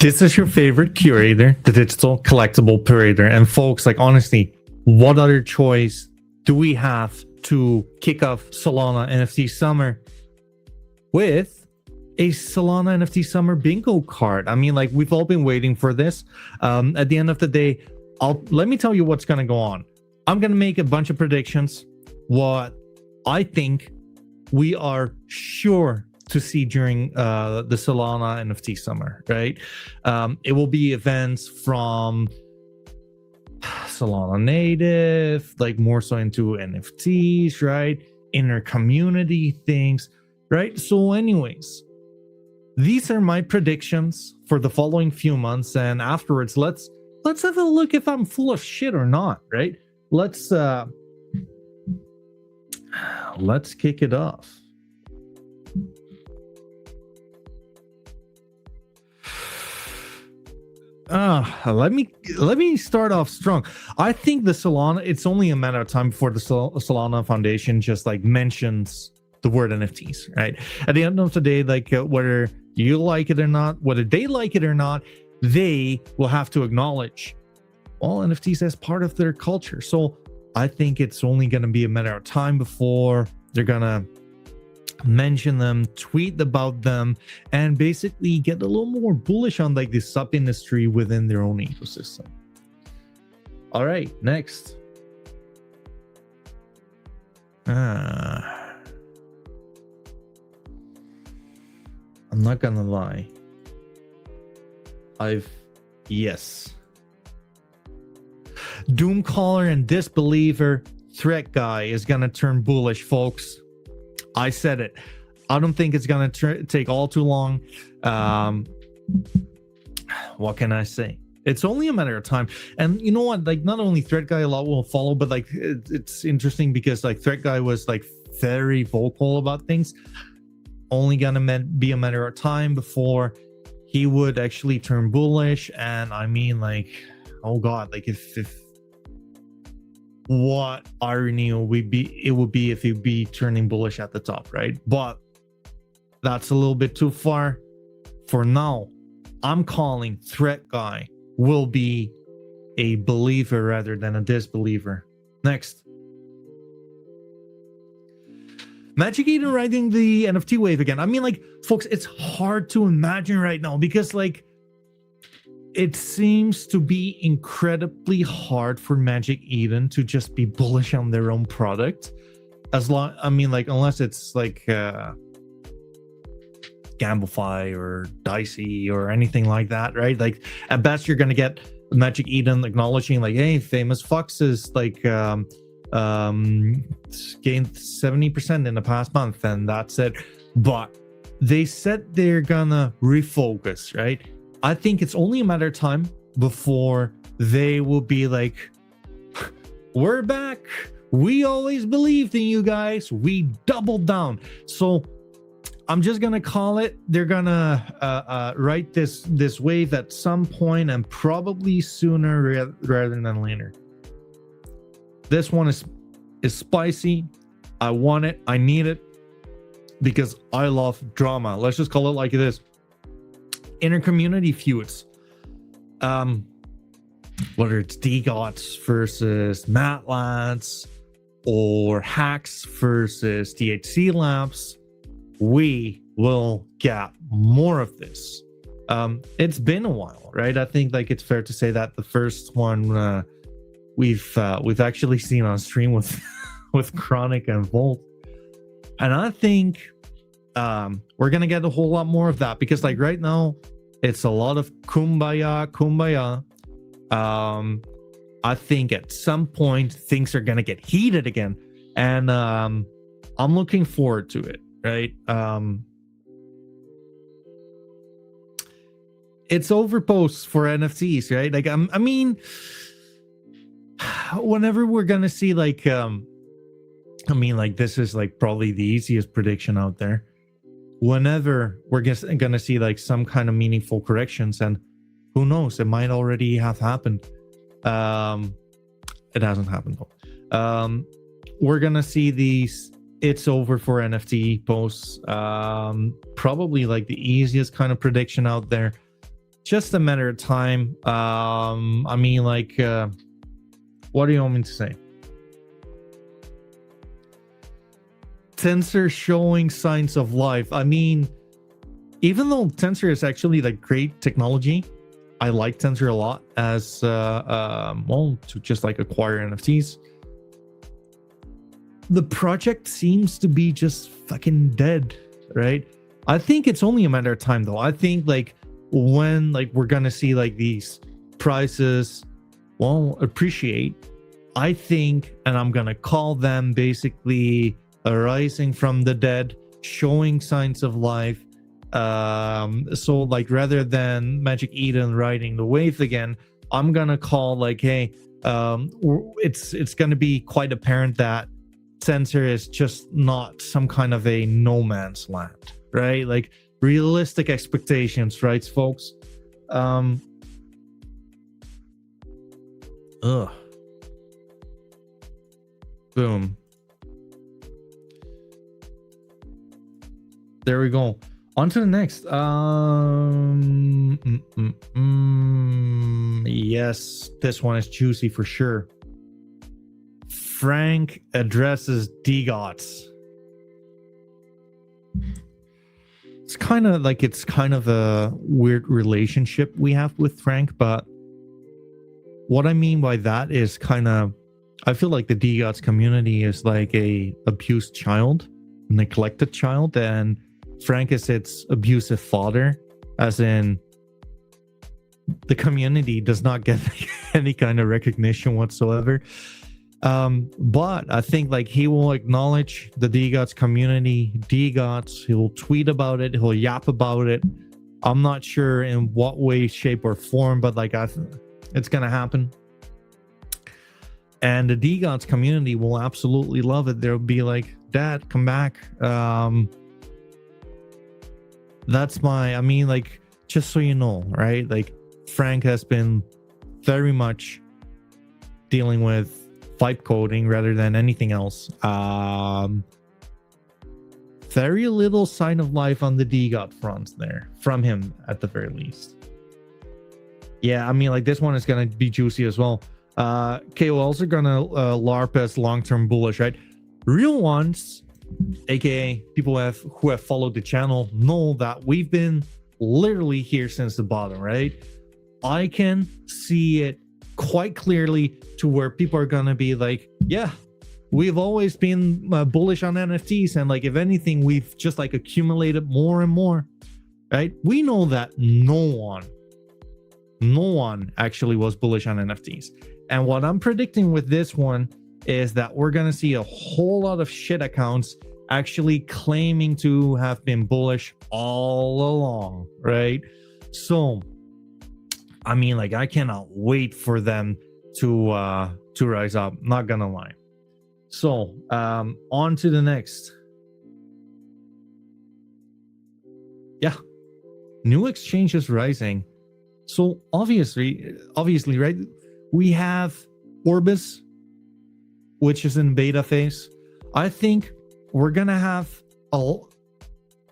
This is your favorite curator, the digital collectible curator. And folks, like honestly, what other choice do we have to kick off Solana NFT Summer with a Solana NFT Summer bingo card? I mean, like we've all been waiting for this. At the end of the day, let me tell you what's gonna go on. I'm gonna make a bunch of predictions. What I think we are sure to see during the Solana NFT Summer, right? It will be events from Solana native, like more so into NFTs, right? Inner community things, right? So anyways, these are my predictions for the following few months, and afterwards let's have a look if I'm full of shit or not, right? Let's kick it off. Let me start off strong. I think the Solana, it's only a matter of time before the Solana Foundation just like mentions the word NFTs, right? At the end of the day, like whether you like it or not, whether they like it or not, they will have to acknowledge all NFTs as part of their culture. So I think it's only going to be a matter of time before they're going to mention them, tweet about them, and basically get a little more bullish on like the sub industry within their own ecosystem. All right, next. I'm not gonna lie. Yes. Doomcaller and Disbeliever Threat Guy is gonna turn bullish, folks. I said it. I don't think it's gonna take all too long. What can I say? It's only a matter of time. And you know what? Like, not only Threat Guy, a lot will follow, but like it's interesting because like Threat Guy was like very vocal about things. Only gonna be a matter of time before he would actually turn bullish. And I mean, like, oh god, like if what irony would be if he'd be turning bullish at the top, right? But that's a little bit too far. For now, I'm calling Threat Guy will be a believer rather than a disbeliever. Next. Magic Eden riding the NFT wave again. I mean, like, folks, it's hard to imagine right now because like it seems to be incredibly hard for Magic Eden to just be bullish on their own product. I mean, like, unless it's like Gamblefy or Dicey or anything like that, right? Like, at best, you're gonna get Magic Eden acknowledging, like, hey, Famous Fox is like gained 70% in the past month, and that's it. But they said they're gonna refocus, right? I think it's only a matter of time before they will be like, we're back. We always believed in you guys. We doubled down. So I'm just going to call it. They're going to write this wave at some point, and probably sooner rather than later. This one is spicy. I want it. I need it because I love drama. Let's just call it like it is. Inner community feuds, whether it's DGOTS versus MATLABs or Hacks versus THC Labs, we will get more of this. It's been a while, right? I think like it's fair to say that the first one we've actually seen on stream with with Chronic and Volt, and I think we're gonna get a whole lot more of that because like right now it's a lot of kumbaya. I think at some point things are gonna get heated again, and I'm looking forward to it, right? It's overposts for NFTs, right? Like I mean, whenever we're gonna see like I mean, like this is like probably the easiest prediction out there. Whenever we're gonna see like some kind of meaningful corrections, and who knows, it might already have happened. It hasn't happened though. We're gonna see these it's over for NFT posts. Probably like the easiest kind of prediction out there. just a matter of time. I mean, like, what do you want me to say? Tensor showing signs of life. I mean, even though Tensor is actually like great technology, I like Tensor a lot as well, to just like acquire NFTs. The project seems to be just fucking dead, right? I think it's only a matter of time though. I think like when like we're gonna see like these prices appreciate, I think, and I'm gonna call them basically arising from the dead, showing signs of life. So like rather than Magic Eden riding the wave again, I'm gonna call like, hey, it's gonna be quite apparent that Tensor is just not some kind of a no man's land, right? Like realistic expectations, right, folks? Boom. There we go. On to the next. Yes, this one is juicy for sure. Frank addresses DGOTS. It's kind of a weird relationship we have with Frank, but what I mean by that is I feel like the DGOTS community is like a abused child, neglected child, and Frank is its abusive father, as in the community does not get any kind of recognition whatsoever. But I think like he will acknowledge the DGOTS community, DGOTS, he'll tweet about it, he'll yap about it. I'm not sure in what way, shape, or form, but like it's gonna happen. And the DGOTS community will absolutely love it. They'll be like, Dad, come back. I mean, like, just so you know, right? Like, Frank has been very much dealing with vibe coding rather than anything else. Very little sign of life on the DGOT front there from him, at the very least. Yeah, I mean, like, this one is gonna be juicy as well. KOLs are gonna LARP as long-term bullish, right? Real ones, aka people who have followed the channel, know that we've been literally here since the bottom, right? I can see it quite clearly to where people are gonna be like, yeah, we've always been bullish on NFTs, and like if anything, we've just like accumulated more and more, right? We know that no one actually was bullish on NFTs, and what I'm predicting with this one is that we're gonna see a whole lot of shit accounts actually claiming to have been bullish all along, right? So I mean, like, I cannot wait for them to rise up, not gonna lie. So on to the next. Yeah, new exchanges rising. So obviously, right, we have Orbis, which is in beta phase. I think we're gonna have I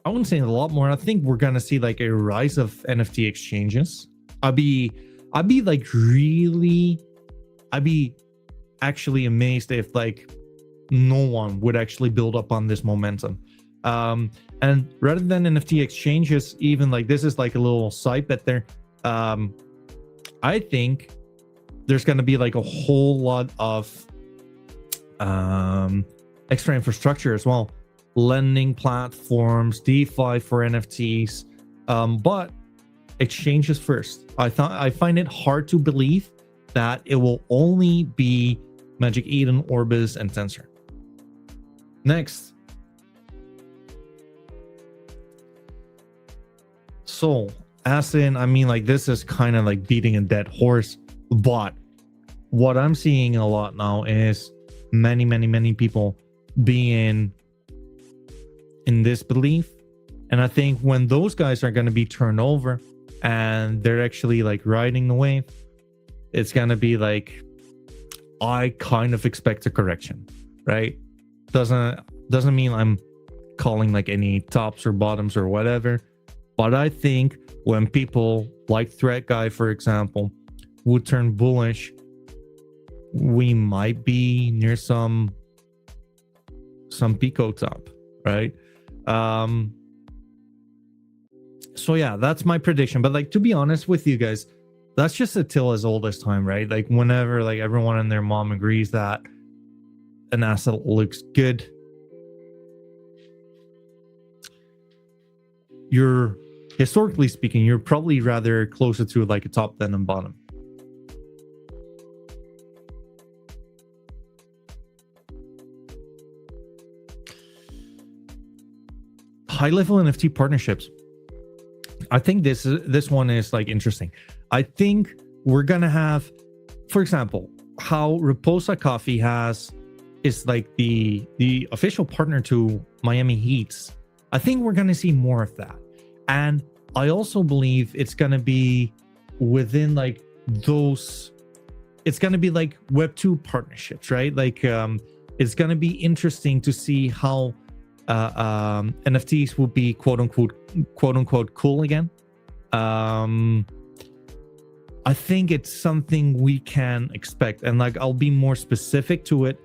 wouldn't say a lot more. I think we're gonna see like a rise of NFT exchanges. I'd be actually amazed if like no one would actually build up on this momentum. And rather than NFT exchanges, even like this is like a little side bet there. I think there's gonna be like a whole lot of extra infrastructure as well, lending platforms, DeFi for NFTs, but exchanges first. I find it hard to believe that it will only be Magic Eden, Orbis, and Tensor. Next. So, as in, I mean, like, this is kind of like beating a dead horse, but what I'm seeing a lot now is many people being in disbelief. And I think when those guys are going to be turned over and they're actually like riding the wave, it's going to be like, I kind of expect a correction, right? Doesn't mean I'm calling like any tops or bottoms or whatever, but I think when people like Threat Guy, for example, would turn bullish, we might be near some Pico top, right? So yeah, that's my prediction. But like, to be honest with you guys, that's just a till as old as time, right? Like, whenever like everyone and their mom agrees that an asset looks good, you're, historically speaking, you're probably rather closer to like a top than a bottom. High level NFT partnerships. I think this one is like interesting. I think we're gonna have, for example, how Reposa Coffee is like the official partner to Miami Heat's. I think we're gonna see more of that, and I also believe it's gonna be within like those. It's gonna be like Web2 partnerships, right? Like, it's gonna be interesting to see how NFTs will be quote unquote cool again. I think it's something we can expect, and like, I'll be more specific to it.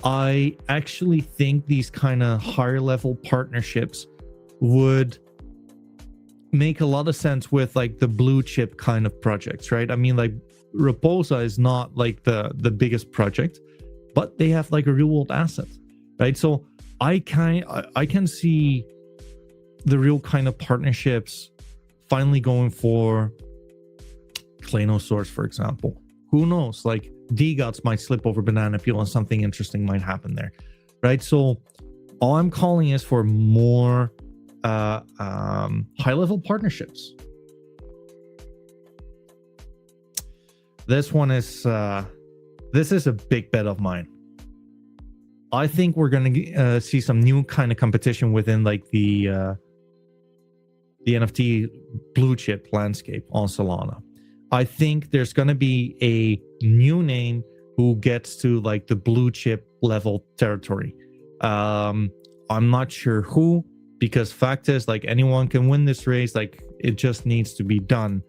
I actually think these kind of higher level partnerships would make a lot of sense with like the blue chip kind of projects, right? I mean, like, Reposa is not like the biggest project, but they have like a real world asset, right? So I can see the real kind of partnerships finally going for Klanosaurus, for example. Who knows? Like, DGOTS might slip over Banana Peel and something interesting might happen there, right? So all I'm calling is for more high-level partnerships. This one is this is a big bet of mine. I think we're gonna see some new kind of competition within like the NFT blue chip landscape on Solana. I think there's gonna be a new name who gets to like the blue chip level territory. I'm not sure who, because fact is, like, anyone can win this race. Like, it just needs to be done,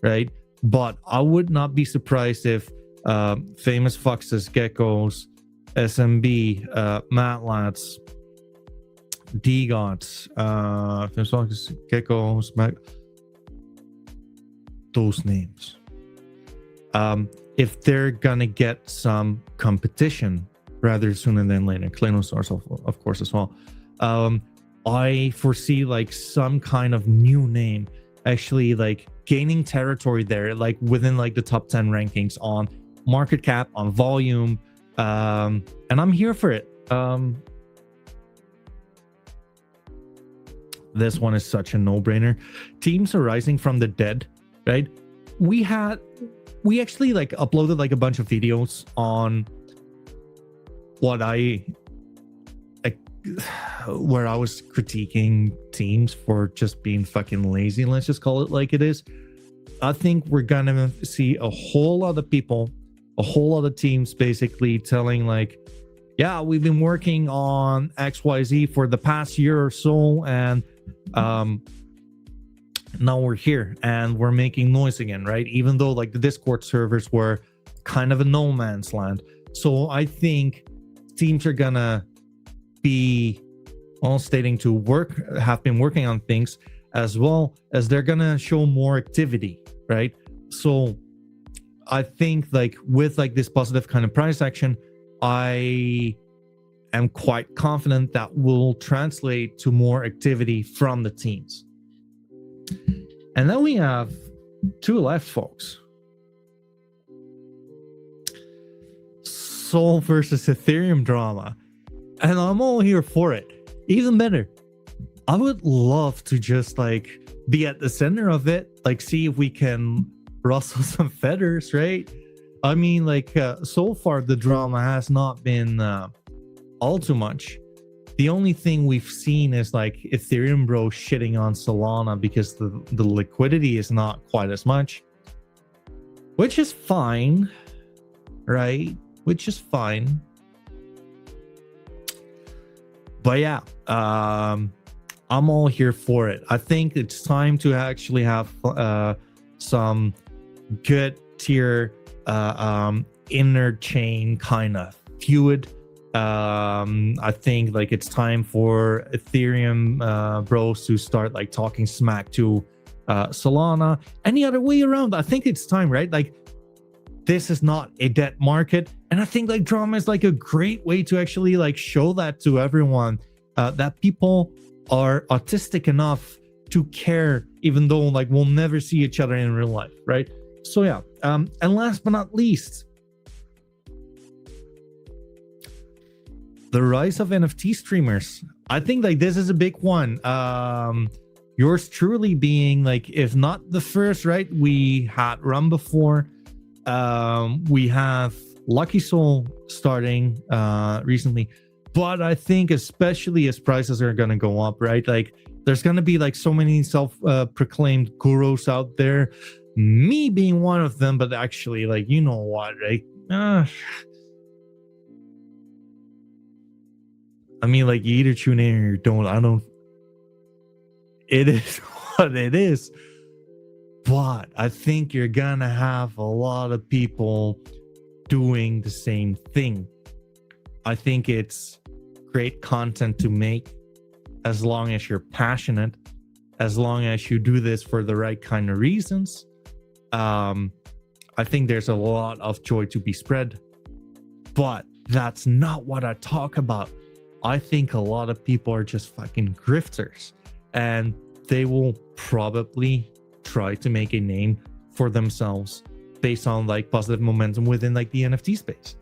right? But I would not be surprised if Famous Foxes, Geckos, SMB, Matlats, DGOTS, Famous Foxes, Geckos, those names, if they're gonna get some competition rather sooner than later. Klanosaurus, of course, as well. I foresee like some kind of new name actually like gaining territory there, like within like the top 10 rankings on market cap, on volume, and I'm here for it. This one is such a no-brainer. Teams are rising from the dead, right? We actually like uploaded like a bunch of videos on what where I was critiquing teams for just being fucking lazy. Let's just call it like it is. I think we're gonna see a whole lot of people, a whole lot of teams basically telling like, yeah, we've been working on XYZ for the past year or so, and now we're here and we're making noise again, right? Even though like the Discord servers were kind of a no man's land. So I think teams are gonna be all stating to have been working on things, as well as they're gonna show more activity, right? So I think like with like this positive kind of price action, I am quite confident that will translate to more activity from the teams. And then we have two left, folks. Sol versus Ethereum drama. And I'm all here for it. Even better, I would love to just like be at the center of it, like see if we can rustle some feathers, right? I mean, like so far the drama has not been all too much. The only thing we've seen is like Ethereum bro shitting on Solana because the liquidity is not quite as much, which is fine, right? Which is fine. But yeah, I I'm all here for it. I think it's time to actually have some good tier interchain kind of feud. I think like it's time for Ethereum bros to start like talking smack to Solana. Any other way around, I think it's time, right? Like, this is not a dead market, and I think like drama is like a great way to actually like show that to everyone, that people are autistic enough to care, even though like we'll never see each other in real life, right? So yeah, and last but not least, the rise of NFT streamers. I think like this is a big one. Yours truly being like, if not the first, right? We had Rum before. We have Lucky Soul starting recently, but I think especially as prices are gonna go up, right? Like there's gonna be like so many self-proclaimed gurus out there, me being one of them, but actually like, you know what, right? I mean, like, you either tune in or you don't. I don't. It is what it is. But I think you're gonna have a lot of people doing the same thing. I think it's great content to make, as long as you're passionate, as long as you do this for the right kind of reasons. I think there's a lot of joy to be spread. But that's not what I talk about. I think a lot of people are just fucking grifters, and they will probably try to make a name for themselves based on like positive momentum within like the NFT space.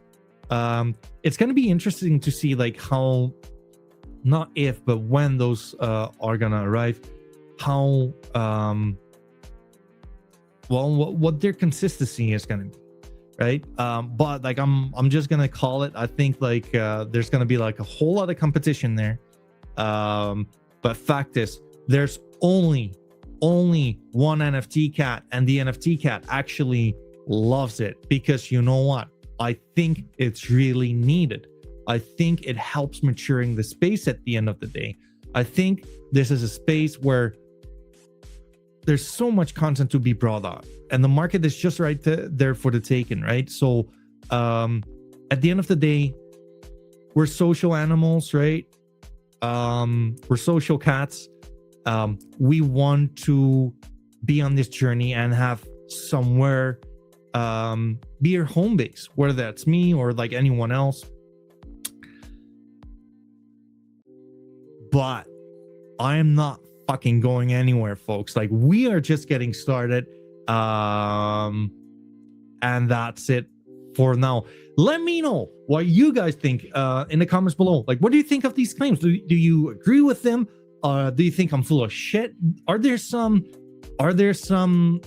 It's going to be interesting to see like how, not if, but when those are going to arrive, how what their consistency is going to be. Right. But like I'm just gonna call it. I think like there's gonna be like a whole lot of competition there. But fact is, there's only one NFT cat, and the NFT cat actually loves it, because you know what? I think it's really needed. I think it helps maturing the space at the end of the day. I think this is a space where there's so much content to be brought out, and the market is just right there for the taking, right? So at the end of the day, we're social animals, right? We're social cats. We want to be on this journey and have somewhere be your home base, whether that's me or like anyone else. But I am not fucking going anywhere, folks. Like, we are just getting started, and that's it for now. Let me know what you guys think in the comments below. Like, what do you think of these claims? Do you agree with them? Do you think I'm full of shit? Are there some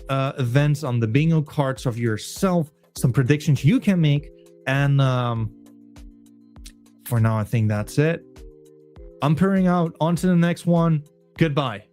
events on the bingo cards of yourself, some predictions you can make? And for now, I think that's it. I'm peering out. On to the next one. Goodbye.